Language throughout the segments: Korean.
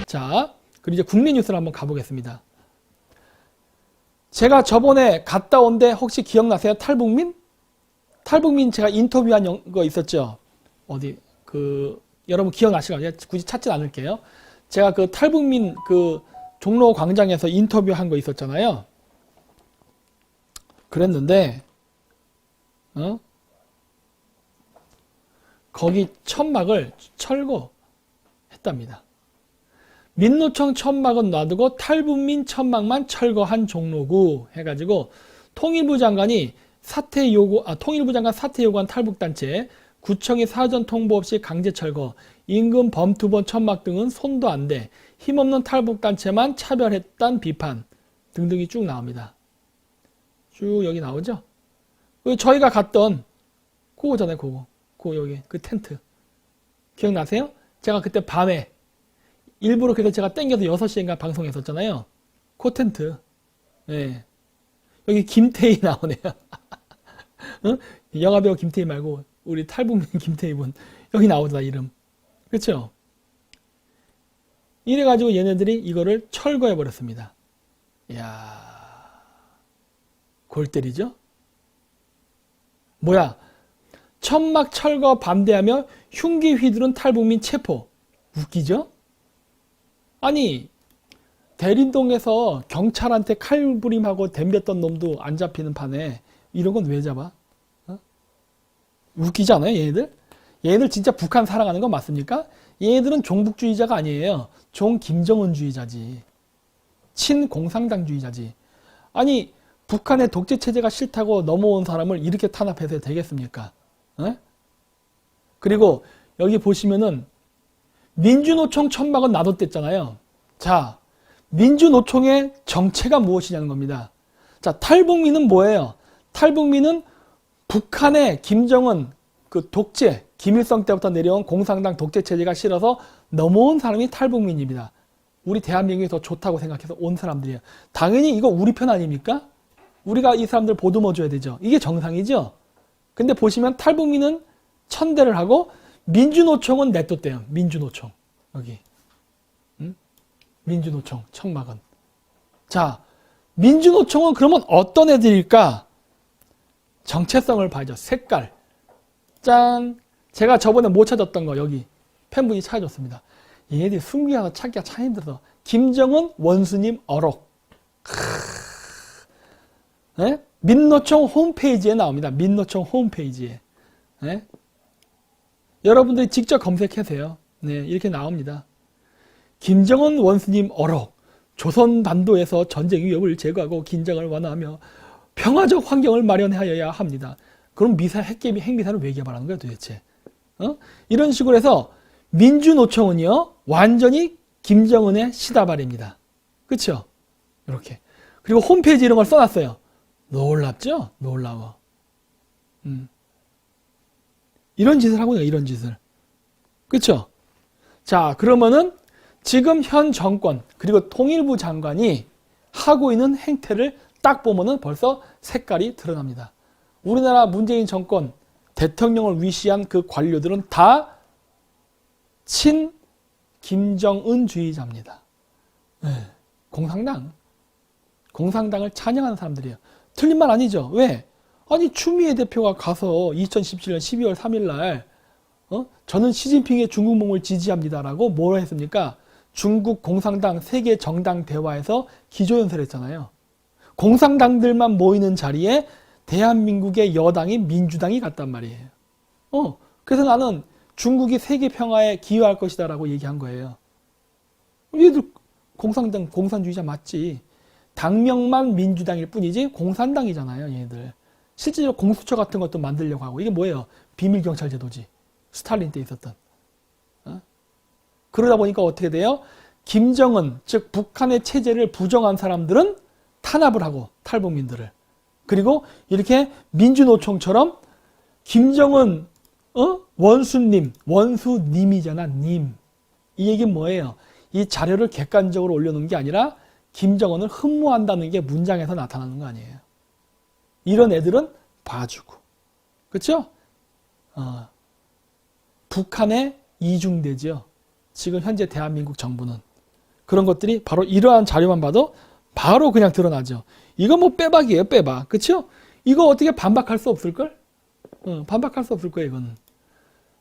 자, 그리고 이제 국내 뉴스를 한번 가보겠습니다. 제가 저번에 갔다 온데 혹시 기억나세요? 탈북민? 탈북민 제가 인터뷰한 거 있었죠? 어디, 여러분 기억나시나요? 굳이 찾진 않을게요. 제가 그 탈북민 종로 광장에서 인터뷰한 거 있었잖아요. 그랬는데, 거기 천막을 철거했답니다. 민노총 천막은 놔두고 탈북민 천막만 철거한 종로구 해가지고 통일부 장관 사퇴 요구한 탈북단체 구청이 사전 통보 없이 강제 철거, 임금 범투본 천막 등은 손도 안 대, 힘없는 탈북단체만 차별했단 비판 등등이 쭉 나옵니다. 쭉 여기 나오죠? 저희가 갔던 그거잖아요, 그거 여기 그 텐트 기억나세요? 제가 그때 밤에 일부러 그래서 제가 땡겨서 6시인가 방송했었잖아요. 그 텐트. 네. 여기 김태희 나오네요. 응? 영화배우 김태희 말고 우리 탈북민 김태희 분 여기 나오다 이름. 그렇죠? 이래가지고 얘네들이 이거를 철거해 버렸습니다. 이야, 골 때리죠? 뭐야? 천막 철거 반대하며 흉기 휘두른 탈북민 체포. 웃기죠? 아니, 대림동에서 경찰한테 칼부림하고 덤볐던 놈도 안 잡히는 판에 이런 건 왜 잡아? 웃기지 않아요, 얘네들? 얘네들 진짜 북한 사랑하는 건 맞습니까? 얘네들은 종북주의자가 아니에요. 종 김정은주의자지. 친공산당주의자지. 아니, 북한의 독재체제가 싫다고 넘어온 사람을 이렇게 탄압해서 되겠습니까? 그리고 여기 보시면은 민주노총 천막은 놔뒀댔잖아요. 자, 민주노총의 정체가 무엇이냐는 겁니다. 자, 탈북민은 뭐예요? 탈북민은 북한의 김정은 독재, 김일성 때부터 내려온 공산당 독재체제가 싫어서 넘어온 사람이 탈북민입니다. 우리 대한민국이 더 좋다고 생각해서 온 사람들이에요. 당연히 이거 우리 편 아닙니까? 우리가 이 사람들 보듬어 줘야 되죠. 이게 정상이죠. 근데 보시면 탈북민은 천대를 하고 민주노총은 냅뒀대요. 민주노총. 여기. 민주노총 천막은. 자, 민주노총은 그러면 어떤 애들일까? 정체성을 봐야죠. 색깔. 짠. 제가 저번에 못 찾았던 거 여기 팬분이 찾아줬습니다. 얘네들이 숨기하고 찾기가 참 힘들어. 김정은 원수님 어록. 네? 민노총 홈페이지에 나옵니다. 민노총 홈페이지에. 네? 여러분들이 직접 검색하세요. 네, 이렇게 나옵니다. 김정은 원수님 어록. 조선 반도에서 전쟁 위협을 제거하고 긴장을 완화하며 평화적 환경을 마련하여야 합니다. 그럼 핵미사를 왜 개발하는 거야 도대체? 이런 식으로 해서 민주노총은요 완전히 김정은의 시다발입니다. 그렇죠? 이렇게. 그리고 홈페이지 이런 걸 써놨어요. 놀랍죠? 놀라워. 이런 짓을 하고요. 이런 짓을. 그렇죠? 자, 그러면은 지금 현 정권 그리고 통일부 장관이 하고 있는 행태를 딱 보면은 벌써 색깔이 드러납니다. 우리나라 문재인 정권 대통령을 위시한 그 관료들은 다 친 김정은주의자입니다. 네. 공산당을 찬양하는 사람들이에요. 틀린 말 아니죠? 왜? 아니 추미애 대표가 가서 2017년 12월 3일 날 저는 시진핑의 중국몽을 지지합니다라고 뭐라 했습니까? 중국 공산당 세계 정당 대화에서 기조연설했잖아요. 공산당들만 모이는 자리에 대한민국의 여당인 민주당이 갔단 말이에요. 그래서 나는 중국이 세계 평화에 기여할 것이다라고 얘기한 거예요. 얘들 공산주의자 맞지. 당명만 민주당일 뿐이지 공산당이잖아요, 얘들. 실제로 공수처 같은 것도 만들려고 하고. 이게 뭐예요? 비밀경찰 제도지. 스탈린 때 있었던. 그러다 보니까 어떻게 돼요? 김정은, 즉 북한의 체제를 부정한 사람들은 탄압을 하고 탈북민들을. 그리고 이렇게 민주노총처럼 김정은 원수님이잖아. 님. 이 얘기는 뭐예요? 이 자료를 객관적으로 올려놓은 게 아니라 김정은을 흠모한다는 게 문장에서 나타나는 거 아니에요. 이런 애들은 봐주고. 그렇죠? 북한에 이중되죠. 지금 현재 대한민국 정부는. 그런 것들이 바로 이러한 자료만 봐도 바로 그냥 드러나죠. 이거 뭐 빼박이에요, 빼박. 그쵸? 이거 어떻게 반박할 수 없을걸? 반박할 수 없을 거예요, 이거는.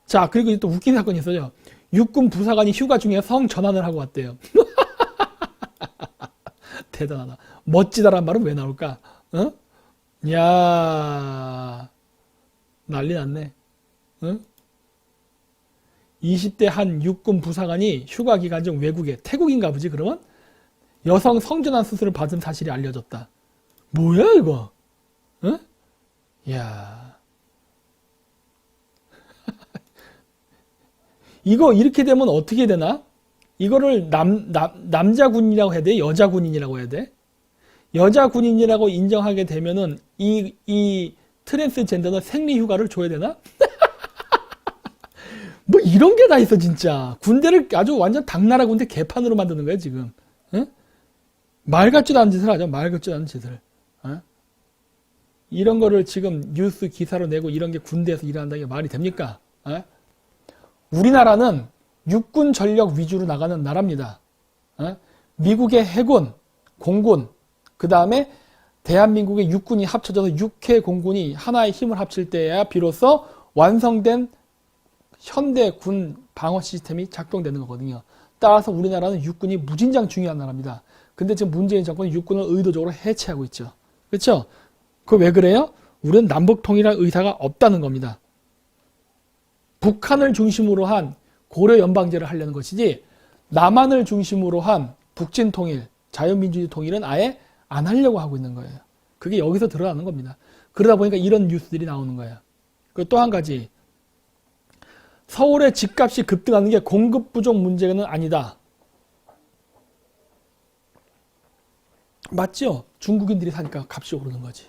자, 그리고 또 웃긴 사건이 있어요. 육군 부사관이 휴가 중에 성 전환을 하고 왔대요. 대단하다. 멋지다란 말은 왜 나올까? 어? 야, 난리 났네. 어? 20대 한 육군 부사관이 휴가 기간 중 외국에, 태국인가 보지, 그러면? 여성 성전환 수술을 받은 사실이 알려졌다. 뭐야, 이거? 어? 야. 이거 이렇게 되면 어떻게 되나? 이거를 남자 군인이라고 해야 돼? 여자 군인이라고 해야 돼? 여자 군인이라고 인정하게 되면은 이 트랜스젠더는 생리 휴가를 줘야 되나? 뭐 이런 게 다 있어 진짜. 군대를 아주 완전 당나라 군대 개판으로 만드는 거야 지금. 응? 말 같지도 않은 짓을 하죠. 말 같지도 않은 짓을. 어? 이런 거를 지금 뉴스 기사로 내고 이런 게 군대에서 일어난다는 게 말이 됩니까? 어? 우리나라는 육군 전력 위주로 나가는 나라입니다. 어? 미국의 해군, 공군, 그 다음에 대한민국의 육군이 합쳐져서 육해 공군이 하나의 힘을 합칠 때야 비로소 완성된 현대 군 방어 시스템이 작동되는 거거든요. 따라서 우리나라는 육군이 무진장 중요한 나라입니다. 근데 지금 문재인 정권은 육군을 의도적으로 해체하고 있죠. 그렇죠? 그거 왜 그래요? 우리는 남북 통일할 의사가 없다는 겁니다. 북한을 중심으로 한 고려 연방제를 하려는 것이지 남한을 중심으로 한 북진 통일, 자유민주주의 통일은 아예 안 하려고 하고 있는 거예요. 그게 여기서 드러나는 겁니다. 그러다 보니까 이런 뉴스들이 나오는 거예요. 그리고 또 한 가지, 서울의 집값이 급등하는 게 공급 부족 문제는 아니다. 맞죠? 중국인들이 사니까 값이 오르는 거지.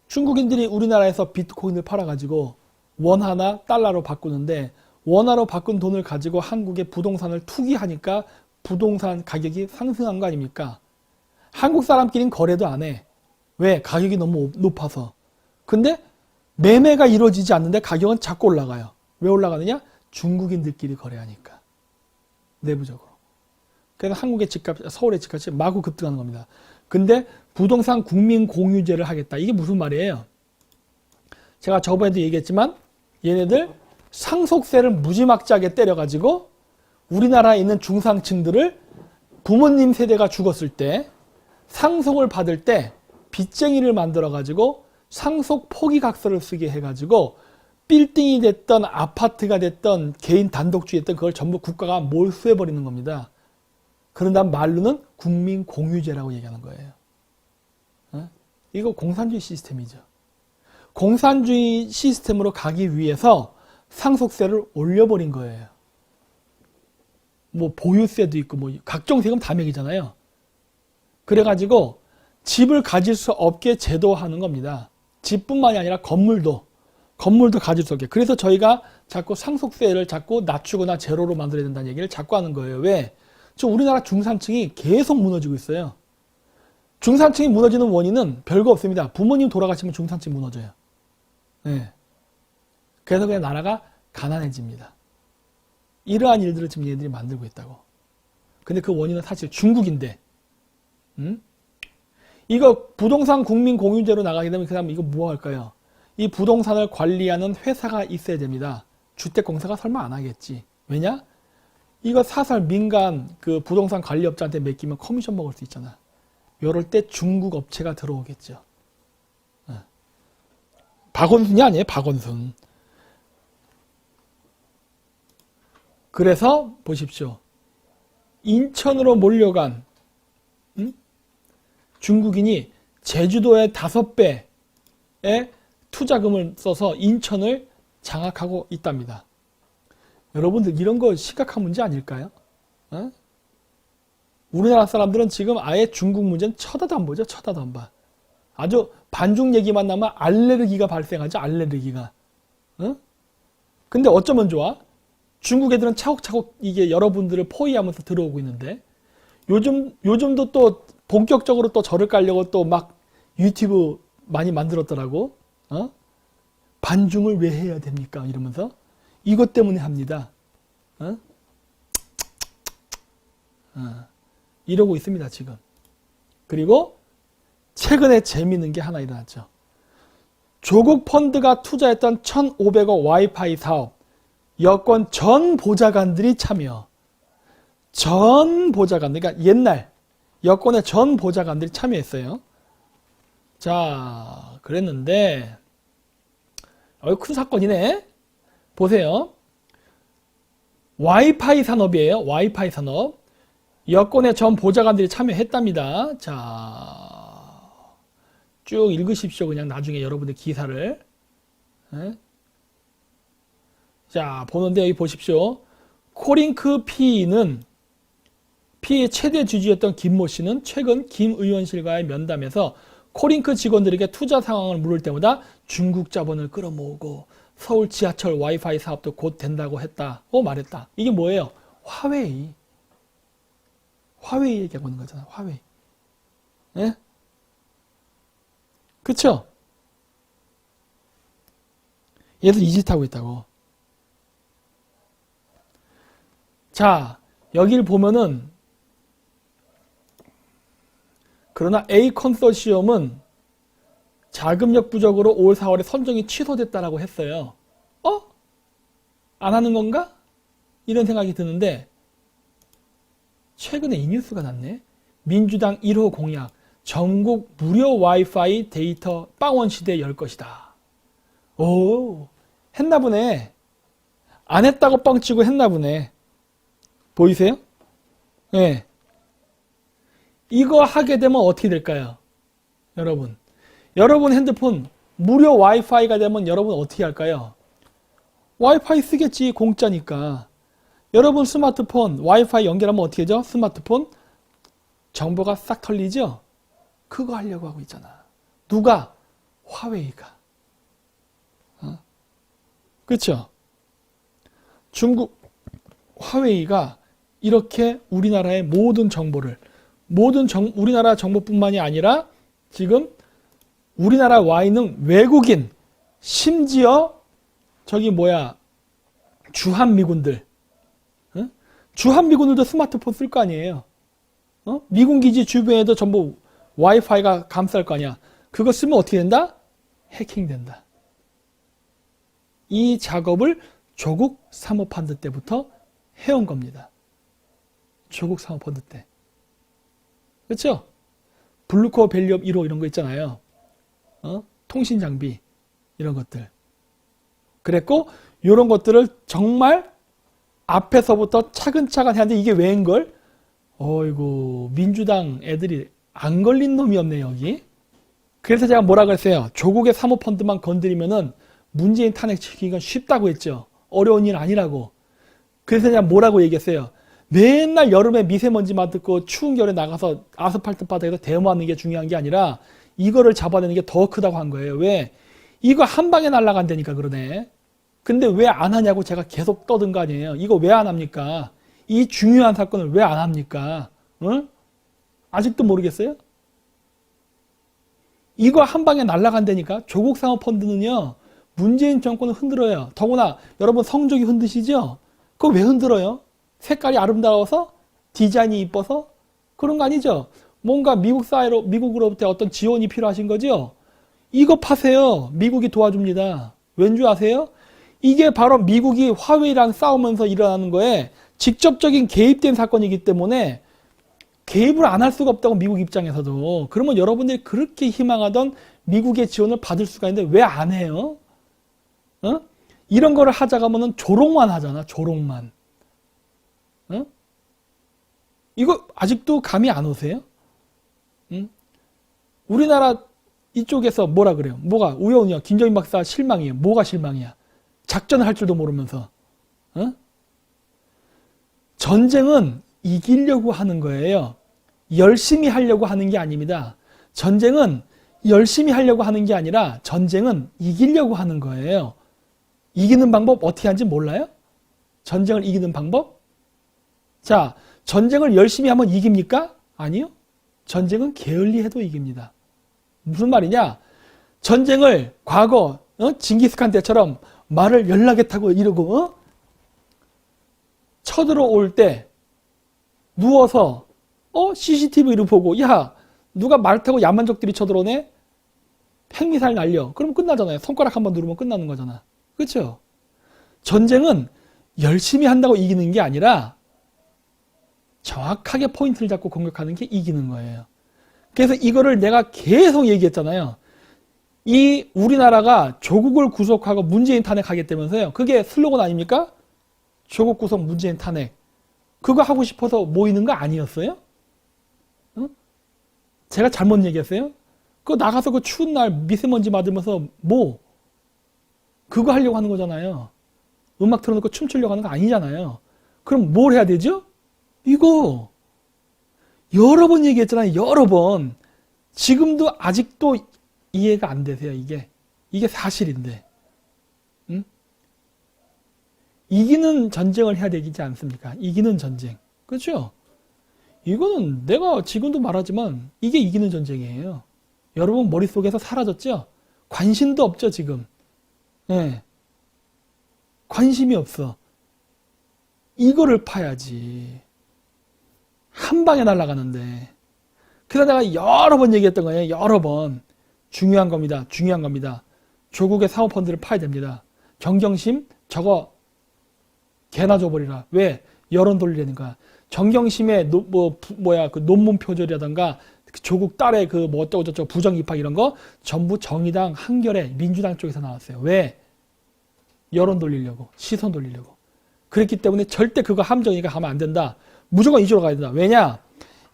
중국인들이 우리나라에서 비트코인을 팔아가지고 원화나 달러로 바꾸는데 원화로 바꾼 돈을 가지고 한국의 부동산을 투기하니까 부동산 가격이 상승한 거 아닙니까? 한국 사람끼리는 거래도 안 해. 왜? 가격이 너무 높아서. 근데 매매가 이루어지지 않는데 가격은 자꾸 올라가요. 왜 올라가느냐? 중국인들끼리 거래하니까. 내부적으로. 그래서 한국의 집값, 서울의 집값이 마구 급등하는 겁니다. 근데 부동산 국민 공유제를 하겠다. 이게 무슨 말이에요? 제가 저번에도 얘기했지만 얘네들 상속세를 무지막지하게 때려가지고 우리나라에 있는 중상층들을 부모님 세대가 죽었을 때 상속을 받을 때 빚쟁이를 만들어가지고 상속 포기각서를 쓰게 해가지고 빌딩이 됐던 아파트가 됐던 개인 단독주의 됐던 그걸 전부 국가가 몰수해버리는 겁니다. 그런 다음 말로는 국민공유제라고 얘기하는 거예요. 이거 공산주의 시스템이죠. 공산주의 시스템으로 가기 위해서 상속세를 올려버린 거예요. 뭐 보유세도 있고 뭐 각종 세금 다 매기잖아요. 그래가지고 집을 가질 수 없게 제도화하는 겁니다. 집뿐만이 아니라 건물도 가질 수 없게. 그래서 저희가 자꾸 상속세를 자꾸 낮추거나 제로로 만들어야 된다는 얘기를 자꾸 하는 거예요. 왜? 지금 우리나라 중산층이 계속 무너지고 있어요. 중산층이 무너지는 원인은 별거 없습니다. 부모님 돌아가시면 중산층이 무너져요. 네. 그래서 그냥 나라가 가난해집니다. 이러한 일들을 지금 얘들이 만들고 있다고. 근데 그 원인은 사실 중국인데, 이거 부동산 국민 공유제로 나가게 되면 그 다음 이거 뭐 할까요? 이 부동산을 관리하는 회사가 있어야 됩니다. 주택공사가 설마 안 하겠지. 왜냐? 이거 사설 민간 그 부동산 관리업자한테 맡기면 커미션 먹을 수 있잖아. 이럴 때 중국 업체가 들어오겠죠. 박원순이 아니에요, 박원순. 그래서 보십시오. 인천으로 몰려간 중국인이 제주도의 5배의 투자금을 써서 인천을 장악하고 있답니다. 여러분들 이런 거 심각한 문제 아닐까요? 우리나라 사람들은 지금 아예 중국 문제는 쳐다도 안 보죠. 쳐다도 안 봐. 아주 반중 얘기만 나면 알레르기가 발생하죠. 알레르기가. 근데 어쩌면 좋아? 중국 애들은 차곡차곡 이게 여러분들을 포위하면서 들어오고 있는데 요즘도 또 본격적으로 또 저를 깔려고 또 막 유튜브 많이 만들었더라고. 반중을 왜 해야 됩니까? 이러면서 이것 때문에 합니다. 이러고 있습니다, 지금. 그리고 최근에 재미있는 게 하나 일어났죠. 조국 펀드가 투자했던 1,500억 와이파이 사업, 여권 전 보좌관들이 참여. 전 보좌관들, 그러니까 옛날 여권의 전 보좌관들이 참여했어요. 자, 그랬는데 큰 사건이네. 보세요. 와이파이 산업이에요. 와이파이 산업. 여권의 전 보좌관들이 참여했답니다. 자, 쭉 읽으십시오. 그냥 나중에 여러분들 기사를. 자, 보는데 여기 보십시오. 코링크 P는 P의 최대 주주였던 김모 씨는 최근 김 의원실과의 면담에서 코링크 직원들에게 투자 상황을 물을 때마다 중국 자본을 끌어모으고 서울 지하철 와이파이 사업도 곧 된다고 했다고 말했다. 이게 뭐예요? 화웨이. 화웨이 얘기하고 있는 거잖아. 화웨이. 예? 그쵸? 얘도 이 짓 하고 있다고. 자, 여기를 보면은 그러나 A 컨소시엄은 자금력 부족으로 올 4월에 선정이 취소됐다라고 했어요. 안 하는 건가? 이런 생각이 드는데 최근에 이 뉴스가 났네. 민주당 1호 공약 전국 무료 와이파이 데이터 빵원 시대 열 것이다. 오, 했나 보네. 안 했다고 뻥치고 했나 보네. 보이세요? 네. 이거 하게 되면 어떻게 될까요? 여러분 핸드폰 무료 와이파이가 되면 여러분 어떻게 할까요? 와이파이 쓰겠지. 공짜니까. 여러분 스마트폰 와이파이 연결하면 어떻게 하죠? 스마트폰 정보가 싹 털리죠? 그거 하려고 하고 있잖아. 누가? 화웨이가. 그렇죠? 중국 화웨이가 이렇게 우리나라의 모든 정보를 우리나라 정보뿐만이 아니라 지금 우리나라 와 있는 외국인, 심지어 저기 주한미군들, 주한미군들도 스마트폰 쓸 거 아니에요. 미군 기지 주변에도 전부 와이파이가 감쌀 거 아니야. 그거 쓰면 어떻게 된다? 해킹된다. 이 작업을 조국 사모펀드 때부터 해온 겁니다. 조국 사모펀드 때. 그렇죠? 블루코어 밸류업 1호 이런 거 있잖아요. 통신 장비 이런 것들. 그랬고 이런 것들을 정말 앞에서부터 차근차근 해야 하는데 이게 왜인걸? 어이구 민주당 애들이 안 걸린 놈이 없네 여기. 그래서 제가 뭐라 그랬어요? 조국의 사모펀드만 건드리면은 문재인 탄핵시키기가 쉽다고 했죠. 어려운 일 아니라고. 그래서 제가 뭐라고 얘기했어요? 맨날 여름에 미세먼지 맡고 추운 겨울에 나가서 아스팔트 바닥에서 데모하는 게 중요한 게 아니라 이거를 잡아내는 게 더 크다고 한 거예요. 왜? 이거 한 방에 날아간다니까 그러네. 근데 왜 안 하냐고 제가 계속 떠든 거 아니에요. 이거 왜 안 합니까? 이 중요한 사건을 왜 안 합니까? 응? 아직도 모르겠어요? 이거 한 방에 날아간다니까. 조국 사모펀드는요. 문재인 정권을 흔들어요. 더구나 여러분 성적이 흔드시죠? 그거 왜 흔들어요? 색깔이 아름다워서? 디자인이 이뻐서? 그런 거 아니죠? 뭔가 미국으로부터 어떤 지원이 필요하신 거죠? 이거 파세요. 미국이 도와줍니다. 왠지 아세요? 이게 바로 미국이 화웨이랑 싸우면서 일어나는 거에 직접적인 개입된 사건이기 때문에 개입을 안 할 수가 없다고 미국 입장에서도. 그러면 여러분들이 그렇게 희망하던 미국의 지원을 받을 수가 있는데 왜 안 해요? 이런 거를 하자가 하면은 조롱만 하잖아. 조롱만. 이거 아직도 감이 안 오세요? 우리나라 이쪽에서 뭐라 그래요? 뭐가 우여우냐? 김정인 박사 실망이에요. 뭐가 실망이야? 작전을 할 줄도 모르면서. 전쟁은 이기려고 하는 거예요. 열심히 하려고 하는 게 아닙니다. 전쟁은 열심히 하려고 하는 게 아니라 전쟁은 이기려고 하는 거예요. 이기는 방법 어떻게 하는지 몰라요? 전쟁을 이기는 방법? 자, 전쟁을 열심히 하면 이깁니까? 아니요. 전쟁은 게을리해도 이깁니다. 무슨 말이냐? 전쟁을 과거 징기스칸 때처럼 말을 연락에 타고 이러고 쳐들어올 때 누워서 CCTV를 보고 야 누가 말 타고 야만적들이 쳐들어오네? 핵미사일 날려. 그럼 끝나잖아요. 손가락 한번 누르면 끝나는 거잖아. 그렇죠? 전쟁은 열심히 한다고 이기는 게 아니라 정확하게 포인트를 잡고 공격하는 게 이기는 거예요. 그래서 이거를 내가 계속 얘기했잖아요. 이 우리나라가 조국을 구속하고 문재인 탄핵하겠다면서요. 그게 슬로건 아닙니까? 조국 구속 문재인 탄핵. 그거 하고 싶어서 모이는 거 아니었어요? 응? 제가 잘못 얘기했어요? 그거 나가서 그 추운 날 미세먼지 맞으면서 그거 하려고 하는 거잖아요. 음악 틀어놓고 춤추려고 하는 거 아니잖아요. 그럼 뭘 해야 되죠? 이거 여러 번 얘기했잖아요. 여러 번. 지금도 아직도 이해가 안 되세요. 이게 사실인데. 응? 이기는 전쟁을 해야 되지 않습니까? 이기는 전쟁. 그렇죠? 이거는 내가 지금도 말하지만 이게 이기는 전쟁이에요. 여러분 머릿속에서 사라졌죠? 관심도 없죠, 지금. 네. 관심이 없어. 이거를 파야지. 한 방에 날아가는데. 그래서 내가 여러 번 얘기했던 거예요. 여러 번. 중요한 겁니다. 중요한 겁니다. 조국의 사모펀드를 파야 됩니다. 정경심 저거 개나 줘버리라. 왜? 여론 돌리려니까. 정경심의 그 논문 표절이라던가 조국 딸의 그 뭐 어쩌고 저쩌고 부정 입학 이런 거 전부 정의당, 한겨레, 민주당 쪽에서 나왔어요. 왜? 여론 돌리려고, 시선 돌리려고. 그랬기 때문에 절대 그거 함정이가 가면 안 된다. 무조건 이쪽으로 가야 된다. 왜냐?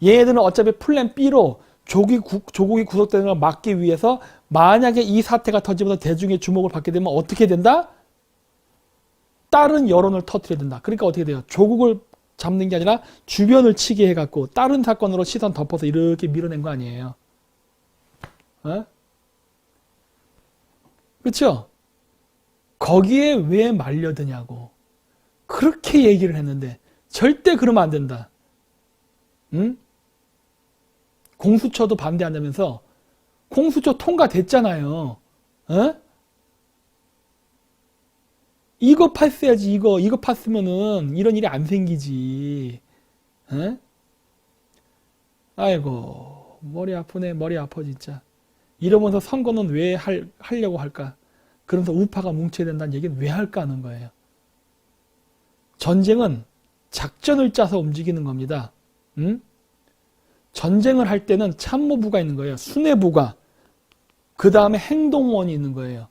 얘네들은 어차피 플랜 B로 조국이 구속되는 걸 막기 위해서 만약에 이 사태가 터지면서 대중의 주목을 받게 되면 어떻게 된다? 다른 여론을 터뜨려야 된다. 그러니까 어떻게 돼요? 조국을 잡는 게 아니라 주변을 치게 해갖고 다른 사건으로 시선 덮어서 이렇게 밀어낸 거 아니에요. 그렇죠? 거기에 왜 말려드냐고. 그렇게 얘기를 했는데 절대 그러면 안 된다. 응? 공수처도 반대한다면서 공수처 통과됐잖아요. 이거 팠어야지. 이거 팠으면은 이런 일이 안 생기지. 아이고 머리 아프네. 머리 아파 진짜. 이러면서 선거는 왜 하려고 할까? 그러면서 우파가 뭉쳐야 된다는 얘기는 왜 할까 하는 거예요. 전쟁은 작전을 짜서 움직이는 겁니다. 전쟁을 할 때는 참모부가 있는 거예요. 수뇌부가. 그 다음에 행동원이 있는 거예요.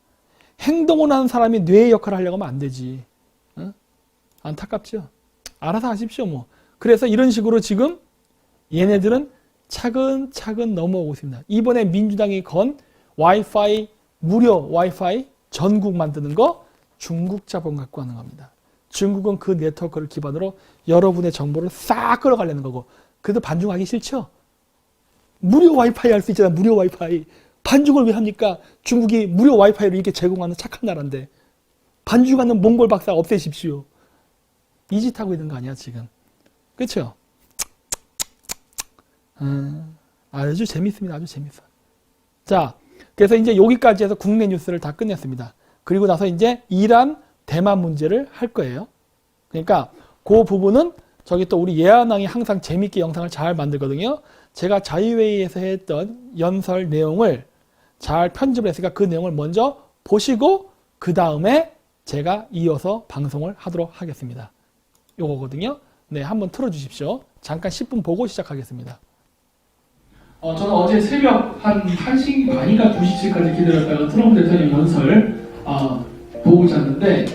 행동을 하는 사람이 뇌의 역할을 하려고 하면 안 되지. 안타깝죠? 알아서 하십시오 뭐. 그래서 이런 식으로 지금 얘네들은 차근차근 넘어오고 있습니다. 이번에 민주당이 건 와이파이, 무료 와이파이 전국 만드는 거 중국 자본 갖고 하는 겁니다. 중국은 그 네트워크를 기반으로 여러분의 정보를 싹 끌어가려는 거고. 그래도 반중하기 싫죠? 무료 와이파이 할 수 있잖아. 무료 와이파이. 반중을 왜 합니까? 중국이 무료 와이파이를 이렇게 제공하는 착한 나라인데. 반중하는 몽골 박사 없애십시오. 이 짓 하고 있는 거 아니야 지금. 그렇죠? 아주 재밌습니다. 아주 재밌어. 자, 그래서 이제 여기까지 해서 국내 뉴스를 다 끝냈습니다. 그리고 나서 이제 이란, 대만 문제를 할 거예요. 그러니까 그 부분은 저기 또 우리 예안왕이 항상 재밌게 영상을 잘 만들거든요. 제가 자유회의에서 했던 연설 내용을 잘 편집을 했으니까 그 내용을 먼저 보시고 그 다음에 제가 이어서 방송을 하도록 하겠습니다. 요거거든요. 네, 한번 틀어주십시오. 잠깐 10분 보고 시작하겠습니다. 저는 어제 새벽 한 1시 반인가 2시쯤까지 기다렸다가 트럼프 대통령 연설 보고 잤는데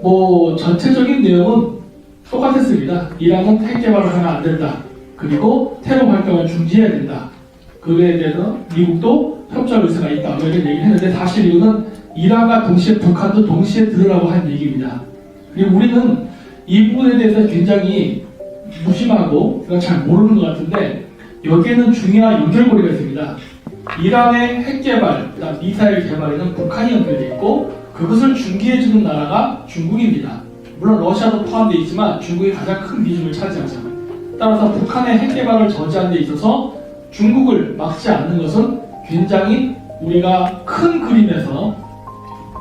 뭐 전체적인 내용은 똑같았습니다. 이란은 핵 개발을 하면 안 된다. 그리고 테러 활동을 중지해야 된다. 그에 대해서 미국도 협조할 의사가 있다. 이런 얘기를 했는데 사실 이거는 이란과 동시에 북한도 동시에 들으라고 한 얘기입니다. 그리고 우리는 이 부분에 대해서 굉장히 무심하고 잘 모르는 것 같은데 여기에는 중요한 연결고리가 있습니다. 이란의 핵 개발, 그다음 미사일 개발에는 북한이 연결되어 있고 그것을 중개해주는 나라가 중국입니다. 물론 러시아도 포함되어 있지만 중국이 가장 큰 비중을 차지하죠. 따라서 북한의 핵 개발을 저지하는 데 있어서 중국을 막지 않는 것은 굉장히 우리가 큰 그림에서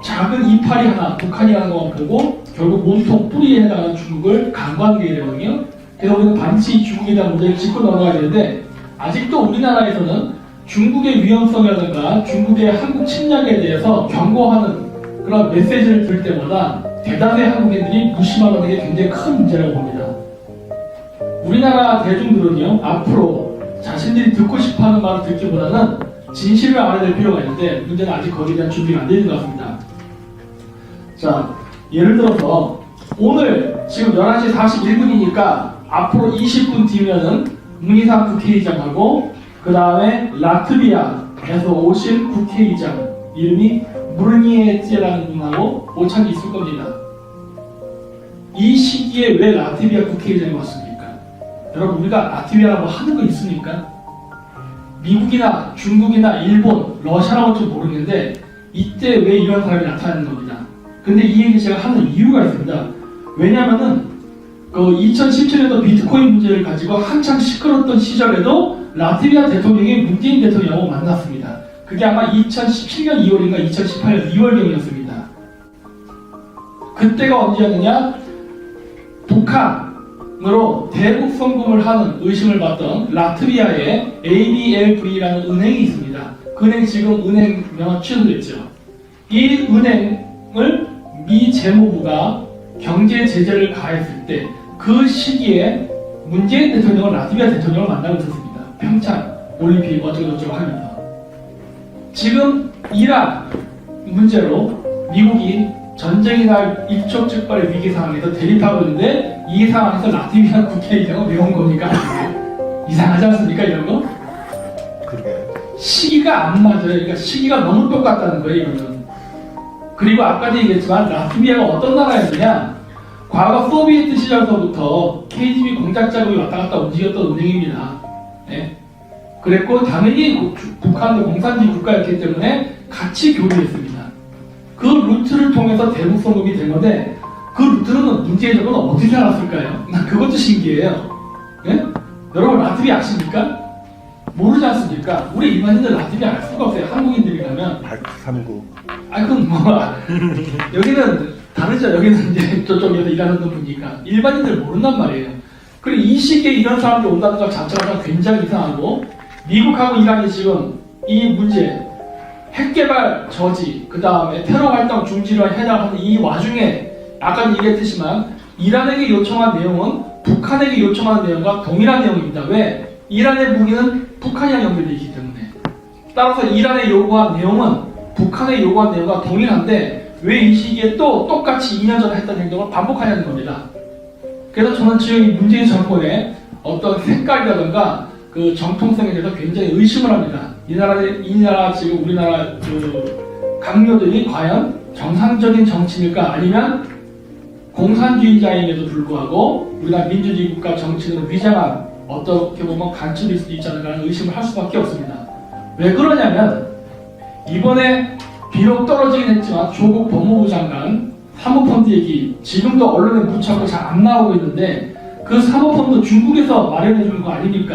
작은 이파리 하나, 북한이라는 것만 보고 결국 몸통 뿌리에 해당하는 중국을 간과하게 되거든요. 그래서 우리는 반드시 중국에 대한 문제를 짚고 넘어가야 되는데 아직도 우리나라에서는 중국의 위험성이라든가 중국의 한국 침략에 대해서 경고하는 그런 메시지를 들을 때마다 대다수의 한국인들이 무심하는 게 굉장히 큰 문제라고 봅니다. 우리나라 대중들은요, 앞으로 자신들이 듣고 싶어하는 말을 듣기보다는 진실을 알아야 될 필요가 있는데 문제는 아직 거기에 대한 준비가 안 되는 것 같습니다. 자, 예를 들어서 오늘 지금 11시 41분이니까 앞으로 20분 뒤면은 문희상 국회의장하고 그 다음에 라트비아에서 오신 국회의장 이름이 무르니에찌라는 분하고 오찬이 있을 겁니다. 이 시기에 왜 라트비아 국회의장이 왔습니까? 여러분, 우리가 라트비아라 뭐 하는 거 있습니까? 미국이나 중국이나 일본, 러시아라고 좀 모르겠는데 이때 왜 이런 사람이 나타나는 겁니다. 근데 이 얘기 제가 하는 이유가 있습니다. 왜냐면은 그 2017년도 비트코인 문제를 가지고 한창 시끄럽던 시절에도 라트비아 대통령이 문재인 대통령하고 만났습니다. 그게 아마 2017년 2월인가 2018년 2월경이었습니다. 그때가 언제였느냐? 북한으로 대북 송금을 하는 의심을 받던 라트비아에 ABLV라는 은행이 있습니다. 그 은행 지금 은행 명화 취소됐죠. 이 은행을 미 재무부가 경제 제재를 가했을 때 그 시기에 문재인 대통령은 라트비아 대통령을 만나고 있었습니다. 평창 올림픽 어쩌고저쩌고 하면서. 지금 이란 문제로 미국이 전쟁이 날 일촉즉발의 위기 상황에서 대립하고 있는데 이 상황에서 라트비아 국회의장은 왜 온 겁니까? 이상하지 않습니까, 이런 거? 그러게. 시기가 안 맞아요. 그러니까 시기가 너무 똑같다는 거예요, 이거는. 그리고 아까도 얘기했지만 라트비아가 어떤 나라였느냐? 과거 소비에트 시절서부터 KGB 공작 자금이 왔다 갔다 움직였던 은행입니다. 네. 그랬고 당연히 북한도 공산주의 국가였기 때문에 같이 교류했습니다. 그 루트를 통해서 대북 송금이 된 건데 그 루트는 문재인 정부는 어떻게 알았을까요? 난 그것도 신기해요. 네? 여러분 라트비아 아십니까? 모르지 않습니까? 우리 일반인들 라트비아 알 수가 없어요. 한국인들이라면. 39. 아, 그건 뭐 여기는 다르죠. 여기는 이제 저쪽에서 일하는 분이니까 일반인들 모른단 말이에요. 그리고 이 시기에 이런 사람들이 온다는 것 자체가 굉장히 이상하고 미국하고 이란이 지금 이 문제 핵개발 저지 그 다음에 테러 활동 중지를 해나가는 이 와중에 아까 얘기했듯이만 이란에게 요청한 내용은 북한에게 요청하는 내용과 동일한 내용입니다. 왜? 이란의 무기는 북한이랑 연결되어 있기 때문에. 따라서 이란에 요구한 내용은 북한에 요구한 내용과 동일한데 왜 이 시기에 또 똑같이 2년 전에 했던 행동을 반복하냐는 겁니다. 그래서 저는 지금 문재인 정권의 어떤 색깔이라든가 그 정통성에 대해서 굉장히 의심을 합니다. 이 나라 지금 우리나라 그 강요들이 과연 정상적인 정치일까 아니면 공산주의자임에도 불구하고 우리나라 민주주의 국가 정치를 위장한 어떻게 보면 간첩일 수도 있지 않을까 하는 의심을 할 수밖에 없습니다. 왜 그러냐면 이번에 비록 떨어지긴 했지만 조국 법무부 장관 사모펀드 얘기 지금도 언론에 묻혀서 잘 안 나오고 있는데 그 사모펀드 중국에서 마련해 주는 거 아닙니까?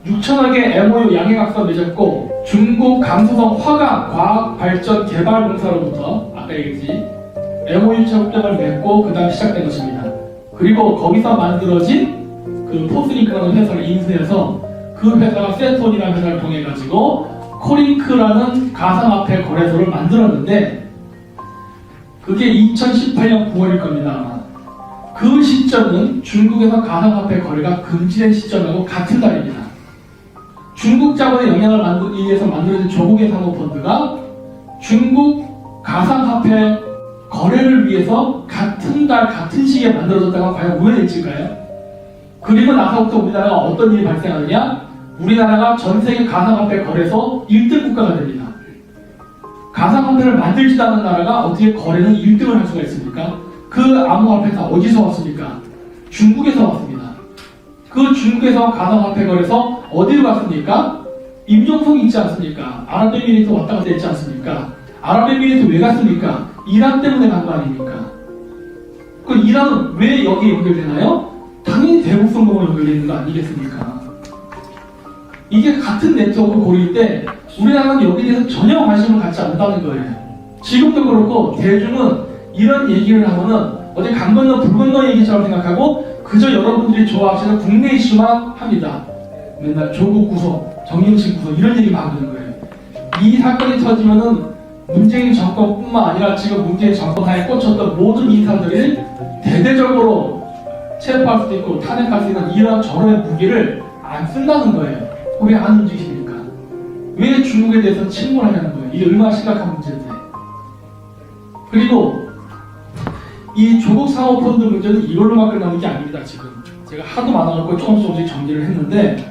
6천억의 MOU 양해각서 맺었고 중국 감수성 화강 과학발전개발공사로부터 아까 얘기했지 MOU 협정을 맺고 그 다음 시작된 것입니다. 그리고 거기서 만들어진 그 포스링크라는 회사를 인수해서 그 회사가 세톤이라는 회사를 통해 가지고 코링크라는 가상화폐 거래소를 만들었는데 그게 2018년 9월일 겁니다. 아마. 그 시점은 중국에서 가상화폐 거래가 금지된 시점하고 같은 달입니다. 중국 자본의 영향을 의해서 만들어진 조국의 사모펀드가 중국 가상화폐 거래를 위해서 같은 달 같은 시기에 만들어졌다가 과연 우연의 일치일까요? 그리고 나서부터 우리나라가 어떤 일이 발생하느냐? 우리나라가 전세계 가상화폐 거래소 1등 국가가 됩니다. 가상화폐를 만들지도 않은 나라가 어떻게 거래는 1등을 할 수가 있습니까? 그 암호화폐가 어디서 왔습니까? 중국에서 왔습니다. 그 중국에서 가상화폐 거래소 어디로 갔습니까? 임종석이 있지 않습니까? 아랍에미리트 왔다 갔다 했지 않습니까? 아랍에미리트 왜 갔습니까? 이란 때문에 간 거 아닙니까? 그 이란은 왜 여기에 연결되나요? 당연히 대북 송금으로 연결되어 있는 거 아니겠습니까? 이게 같은 네트워크를 고릴 때 우리나라는 여기에 대해서 전혀 관심을 갖지 않는다는 거예요. 지금도 그렇고 대중은 이런 얘기를 하면은 어디 강 건너 불 건너 얘기처럼 생각하고 그 그저 여러분들이 좋아하시는 국내 이슈만 합니다. 맨날 조국 구속, 정영식 구속 이런 얘기만 하는 거예요. 이 사건이 터지면은 문재인 정권뿐만 아니라 지금 문재인 정권 하에 꽂혔던 모든 인사들이 대대적으로 체포할 수도 있고 탄핵할 수 있는 이러한 저런 무기를 안 쓴다는 거예요. 왜 안 움직이십니까? 왜 중국에 대해서 침몰하냐는 거예요. 이게 얼마나 심각한 문제인데. 그리고 이 조국 사모펀드 문제는 이걸로만 끝나는 게 아닙니다. 지금 제가 하도 많아갖고 조금씩 정리를 했는데,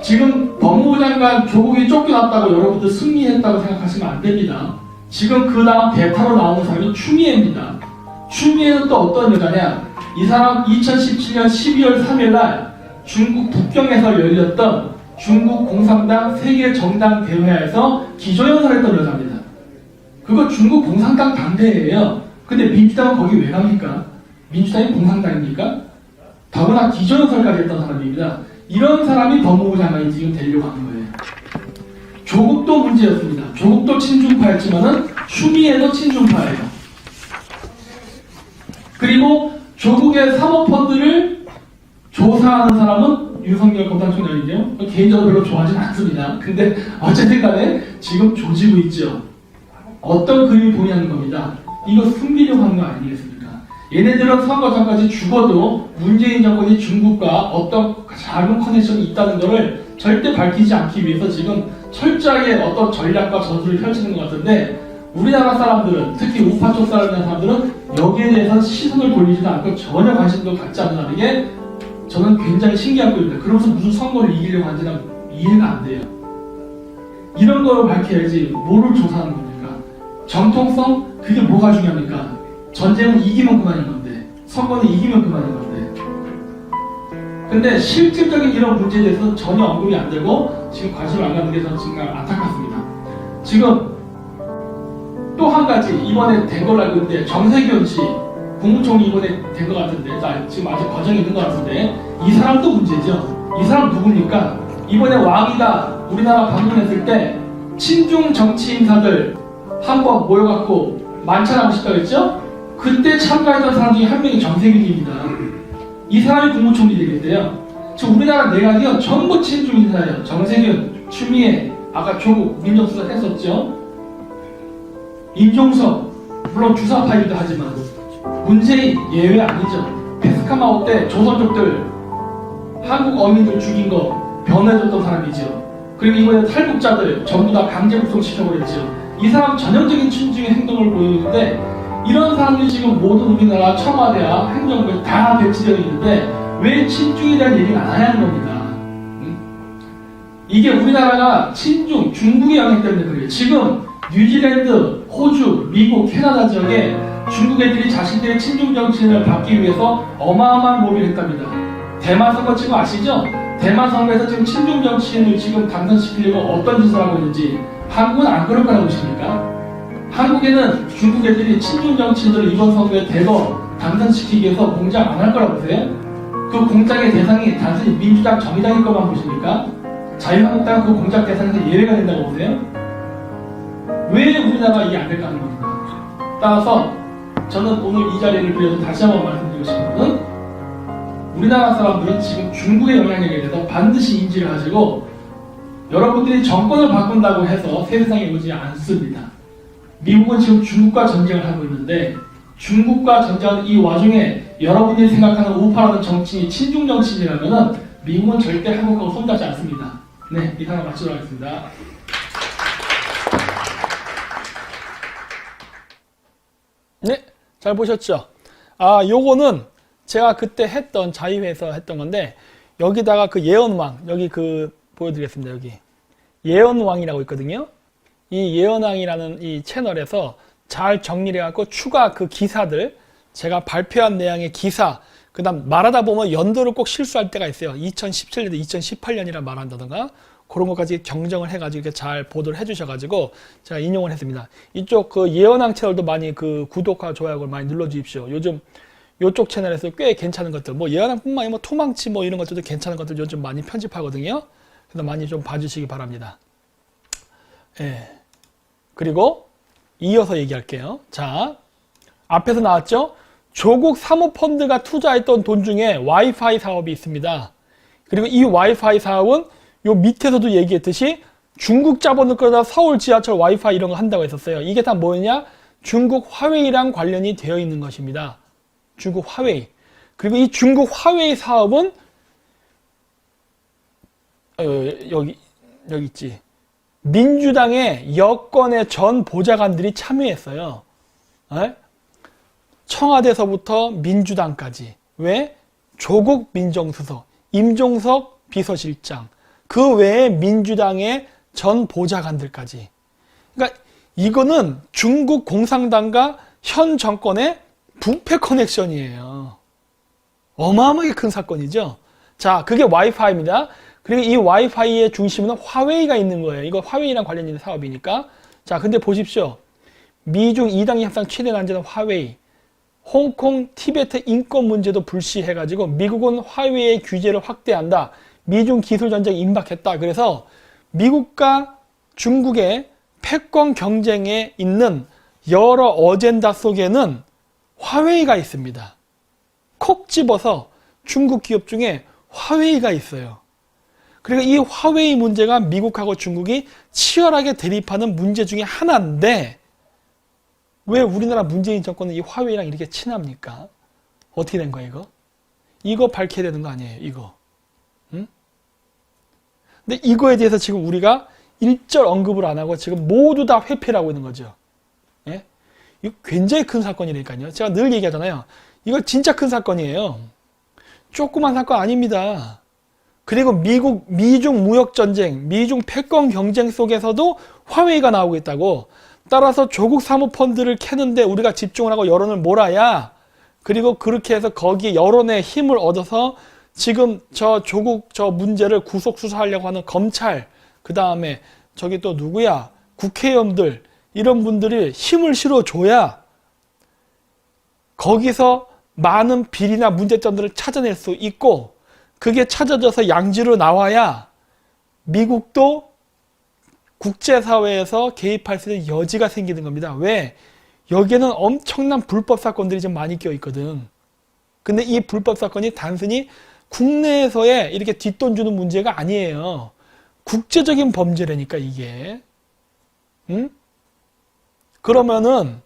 지금 법무부 장관 조국이 쫓겨났다고 여러분들 승리했다고 생각하시면 안 됩니다. 지금 그 다음 대타로 나오는 사람이 추미애입니다. 추미애는 또 어떤 여자냐? 이 사람 2017년 12월 3일날 중국 북경에서 열렸던 중국 공산당 세계 정당 대회에서 기조연설 했던 여자입니다. 그거 중국 공산당 당대회예요. 근데 민주당은 거기 왜 갑니까? 민주당이 공산당입니까? 더구나 기조연설까지 했던 사람입니다. 이런 사람이 법무부 장관이 지금 되려고 하는 거예요. 조국도 문제였습니다. 조국도 친중파였지만은 추미애도 친중파예요. 그리고 조국의 사모펀드를 조사하는 사람은 윤석열 검찰총장인데요. 개인적으로 별로 좋아하지는 않습니다. 근데 어쨌든 간에 지금 조지고 있죠. 어떤 그림이 보이냐는 겁니다. 이거 숨기려고 하는 거 아니겠습니까? 얘네들은 선거 전까지 죽어도 문재인 정권이 중국과 어떤 작은 커넥션이 있다는 것을 절대 밝히지 않기 위해서 지금 철저하게 어떤 전략과 전술을 펼치는 것 같은데, 우리나라 사람들은, 특히 우파 쪽 사람들은 여기에 대해서 시선을 돌리지도 않고 전혀 관심도 갖지 않는다는 게 저는 굉장히 신기한 겁니다. 그러면서 무슨 선거를 이기려고 하는지는 이해가 안 돼요. 이런 걸 밝혀야지 뭐를 조사하는 겁니까? 정통성? 그게 뭐가 중요합니까? 전쟁은 이기면 그만인 건데, 선거는 이기면 그만인 건데. 근데 실질적인 이런 문제에 대해서는 전혀 언급이 안 되고 지금 관심을 안 갖는 게 저는 정말 안타깝습니다. 지금 또 한 가지 이번에 된 걸로 알고 있는데, 정세균 씨 국무총리 이번에 된 것 같은데, 지금 아직 과정이 있는 것 같은데, 이 사람도 문제죠. 이 사람 누굽니까? 이번에 왕이가 우리나라 방문했을 때 친중 정치 인사들 한번 모여갖고 만찬하고 싶다고 했죠? 그때 참가했던 사람 중에 한 명이 정세균입니다. 이 사람이 국무총리 되겠대요. 지금 우리나라 내각이요 전부 친중 인사예요. 정세균, 추미애, 아까 조국 민정수석 했었죠. 임종석, 물론 주사파이기도 하지만 문재인 예외 아니죠. 페스카마오 때 조선족들 한국 어민들 죽인 거 변호해줬던 사람이죠. 그리고 이번에 탈북자들 전부 다 강제 북송시켜버렸죠. 이 사람 전형적인 친중의 행동을 보이는데, 이런 사람들이 지금 모든 우리나라 청와대와 행정부에 다 배치되어 있는데 왜 친중에 대한 얘기를 안 하냐는 겁니다. 이게 우리나라가 친중, 중국의 영향 때문에 그래요. 지금 뉴질랜드, 호주, 미국, 캐나다 지역에 중국 애들이 자신들의 친중 정치인을 받기 위해서 어마어마한 로비를 했답니다. 대만 선거 지금 아시죠? 대만 선거에서 지금 친중 정치인을 지금 당선시키려고 어떤 짓을 하고 있는지. 한국은 안 그럴 거라고 보십니까? 한국에는 중국 애들이 친중 정치인들을 이번 선거에 대거 당선시키기 위해서 공작 안 할 거라고 보세요? 그 공작의 대상이 단순히 민주당, 정의당일 것만 보십니까? 자유한국당은 그 공작 대상에서 예외가 된다고 보세요? 왜 우리나라가 이게 안 될까 하는 겁니다. 따라서 저는 오늘 이 자리를 빌려서 다시 한번 말씀드리고 싶은 것은, 우리나라 사람들은 지금 중국의 영향력에 대해서 반드시 인지를 하시고, 여러분들이 정권을 바꾼다고 해서 세상에 오지 않습니다. 미국은 지금 중국과 전쟁을 하고 있는데, 중국과 전쟁하는 이 와중에 여러분들이 생각하는 우파라는 정치인이 친중 정치인이라면 미국은 절대 한국하고 손잡지 않습니다. 네, 이상을 마치도록 하겠습니다. 네, 잘 보셨죠? 요거는 제가 그때 했던 자유회에서 했던 건데, 여기다가 그 예언왕, 여기 보여드리겠습니다. 여기 예언왕이라고 있거든요. 이 예언왕이라는 이 채널에서 잘 정리를 해갖고 추가 그 기사들, 제가 발표한 내용의 기사, 그 다음 말하다 보면 연도를 꼭 실수할 때가 있어요. 2017년도 2018년이라 말한다던가 그런 것까지 경정을 해가지고 이렇게 잘 보도를 해주셔가지고 제가 인용을 했습니다. 이쪽 그 예언왕 채널도 많이 그 구독과 좋아요를 많이 눌러주십시오. 요즘 요쪽 채널에서 꽤 괜찮은 것들, 뭐 예언왕뿐만 아니라 뭐 토망치 뭐 이런 것들도 괜찮은 것들 요즘 많이 편집하거든요. 그래서 많이 좀 봐주시기 바랍니다. 예. 그리고 이어서 얘기할게요. 자, 앞에서 나왔죠? 조국 사모펀드가 투자했던 돈 중에 와이파이 사업이 있습니다. 그리고 이 와이파이 사업은 요 밑에서도 얘기했듯이 중국 자본을 끌어다 서울 지하철 와이파이 이런 거 한다고 했었어요. 이게 다 뭐냐? 중국 화웨이랑 관련이 되어 있는 것입니다. 중국 화웨이. 그리고 이 중국 화웨이 사업은 여기 있지. 민주당의 여권의 전 보좌관들이 참여했어요. 청와대에서부터 민주당까지. 왜? 조국 민정수석, 임종석 비서실장, 그 외에 민주당의 전 보좌관들까지. 그러니까 이거는 중국 공산당과 현 정권의 부패 커넥션이에요. 어마어마하게 큰 사건이죠. 자, 그게 와이파이입니다. 그리고 이 와이파이의 중심에는 화웨이가 있는 거예요. 이거 화웨이랑 관련 있는 사업이니까. 자, 근데 보십시오. 미중 2당 협상 최대 난제는 화웨이. 홍콩, 티베트 인권 문제도 불시해가지고 미국은 화웨이의 규제를 확대한다. 미중 기술 전쟁이 임박했다. 그래서 미국과 중국의 패권 경쟁에 있는 여러 어젠다 속에는 화웨이가 있습니다. 콕 집어서 중국 기업 중에 화웨이가 있어요. 그리고 이 화웨이 문제가 미국하고 중국이 치열하게 대립하는 문제 중에 하나인데 왜 우리나라 문재인 정권은 이 화웨이랑 이렇게 친합니까? 어떻게 된 거야 이거? 이거 밝혀야 되는 거 아니에요 이거. 응? 근데 이거에 대해서 지금 우리가 일절 언급을 안 하고 지금 모두 다 회피를 하고 있는 거죠. 예? 이거 굉장히 큰 사건이니까요. 제가 늘 얘기하잖아요. 이거 진짜 큰 사건이에요. 조그만 사건 아닙니다. 그리고 미중 무역전쟁, 미중 패권 경쟁 속에서도 화웨이가 나오고 있다고. 따라서 조국 사모펀드를 캐는데 우리가 집중을 하고 여론을 몰아야, 그리고 그렇게 해서 거기에 여론의 힘을 얻어서 지금 저 조국 저 문제를 구속 수사하려고 하는 검찰, 그 다음에 저기 또 누구야? 국회의원들, 이런 분들이 힘을 실어줘야 거기서 많은 비리나 문제점들을 찾아낼 수 있고, 그게 찾아져서 양지로 나와야 미국도 국제사회에서 개입할 수 있는 여지가 생기는 겁니다. 왜? 여기에는 엄청난 불법 사건들이 좀 많이 껴 있거든. 근데 이 불법 사건이 단순히 국내에서의 이렇게 뒷돈 주는 문제가 아니에요. 국제적인 범죄라니까 이게. 응? 그러면은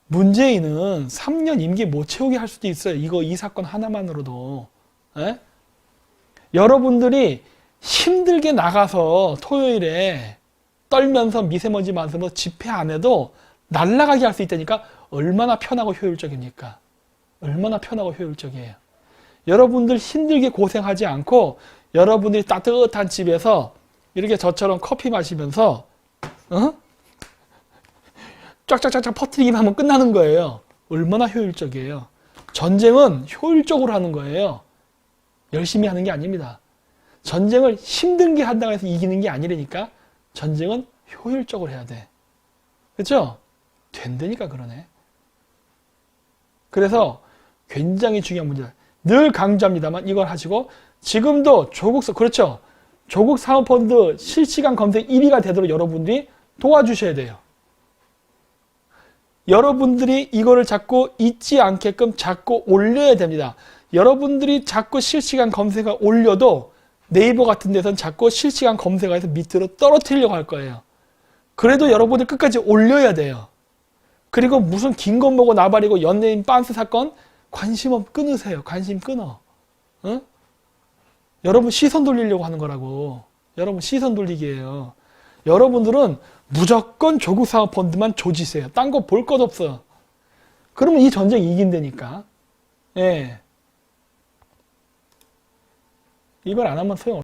문재인은 3년 임기 못 채우게 할 수도 있어요. 이 사건 하나만으로도. 에? 여러분들이 힘들게 나가서 토요일에 떨면서 미세먼지 많으면서 집회 안 해도 날아가게 할 수 있다니까 얼마나 편하고 효율적입니까? 얼마나 편하고 효율적이에요. 여러분들 힘들게 고생하지 않고 여러분들이 따뜻한 집에서 이렇게 저처럼 커피 마시면서 쫙쫙쫙쫙 퍼뜨리기만 하면 끝나는 거예요. 얼마나 효율적이에요. 전쟁은 효율적으로 하는 거예요. 열심히 하는 게 아닙니다. 전쟁을 힘든 게 한다고 해서 이기는 게 아니라니까. 전쟁은 효율적으로 해야 돼. 그렇죠? 된다니까 그러네. 그래서 굉장히 중요한 문제다. 늘 강조합니다만 이걸 하시고, 지금도 그렇죠? 조국 사모펀드 실시간 검색 1위가 되도록 여러분들이 도와주셔야 돼요. 여러분들이 이거를 자꾸 잊지 않게끔 자꾸 올려야 됩니다. 여러분들이 자꾸 실시간 검색어 올려도 네이버 같은 데서는 자꾸 실시간 검색어에서 밑으로 떨어뜨리려고 할 거예요. 그래도 여러분들 끝까지 올려야 돼요. 그리고 무슨 김건모고 나발이고 연예인 빤스 사건 관심 끊으세요. 관심 끊어. 응? 여러분 시선 돌리려고 하는 거라고. 여러분 시선 돌리기예요. 여러분들은 무조건 조국 사모펀드만 조지세요. 딴 거 볼 것 없어. 그러면 이 전쟁 이긴다니까. 예. 이걸 안 하면 소용 없어요.